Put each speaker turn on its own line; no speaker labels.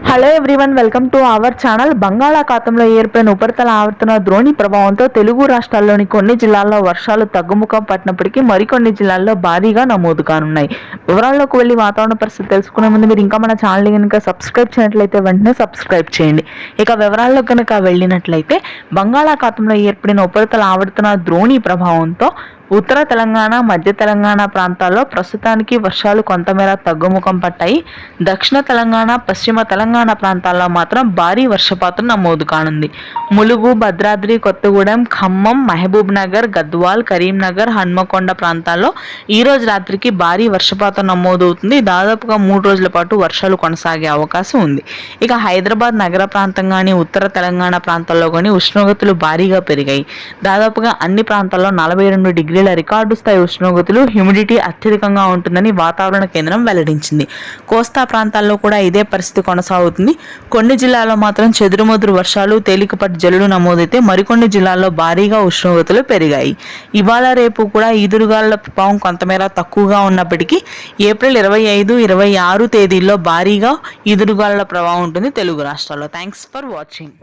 Hello everyone, welcome to our channel. బంగాళాఖాతంలో ఏర్పడిన ఉపరితల ఆవర్తన ద్రోణి ప్రభావంతో తెలుగు రాష్ట్రాల్లోని కొన్ని జిల్లాల్లో వర్షాలు తగ్గుముఖం పట్టినప్పటికీ మరికొన్ని జిల్లాల్లో భారీగా నమోదు కానున్నాయి. వివరాల్లోకి వెళ్ళి వాతావరణ పరిస్థితి తెలుసుకునే ముందు మీరు ఇంకా మన ఛానల్ కనుక సబ్స్క్రైబ్ చేయనట్లయితే వెంటనే సబ్స్క్రైబ్ చేయండి. ఇక వివరాల్లో కనుక వెళ్ళినట్లయితే బంగాళాఖాతంలో ఏర్పడిన ఉపరితల ఆవర్తన ద్రోణి ప్రభావంతో ఉత్తర తెలంగాణ, మధ్య తెలంగాణ ప్రాంతాల్లో ప్రస్తుతానికి వర్షాలు కొంతమేర తగ్గుముఖం పట్టాయి. దక్షిణ తెలంగాణ, పశ్చిమ తెలంగాణ ప్రాంతాల్లో మాత్రం భారీ వర్షపాతం నమోదు కానుంది. ములుగు, భద్రాద్రి కొత్తగూడెం, ఖమ్మం, మహబూబ్ నగర్, గద్వాల్, కరీంనగర్, హన్మకొండ ప్రాంతాల్లో ఈ రోజు రాత్రికి భారీ వర్షపాతం నమోదవుతుంది. దాదాపుగా 3 రోజుల పాటు వర్షాలు కొనసాగే అవకాశం ఉంది. ఇక హైదరాబాద్ నగర ప్రాంతం కానీ, ఉత్తర తెలంగాణ ప్రాంతాల్లో కానీ ఉష్ణోగ్రతలు భారీగా పెరిగాయి. దాదాపుగా అన్ని ప్రాంతాల్లో 42 డిగ్రీల రికార్డు స్థాయి ఉష్ణోగ్రతలు, హ్యూమిడిటీ అత్యధికంగా ఉంటుందని వాతావరణ కేంద్రం వెల్లడించింది. కోస్తా ప్రాంతాల్లో కూడా ఇదే పరిస్థితి కొనసాగుతుంది. కొన్ని జిల్లాల్లో మాత్రం చెదురుమదురు వర్షాలు, తేలికపాటి జల్లులు నమోదైతే మరికొన్ని జిల్లాల్లో భారీగా ఉష్ణోగ్రతలు పెరిగాయి. ఇవాళ రేపు కూడా ఈదురుగాలుల ప్రభావం కొంతమేర తక్కువగా ఉన్నప్పటికీ ఏప్రిల్ 25, 26 తేదీల్లో భారీగా ఈదురుగాలుల ప్రభావం ఉంటుంది తెలుగు రాష్ట్రాల్లో. Thanks for watching.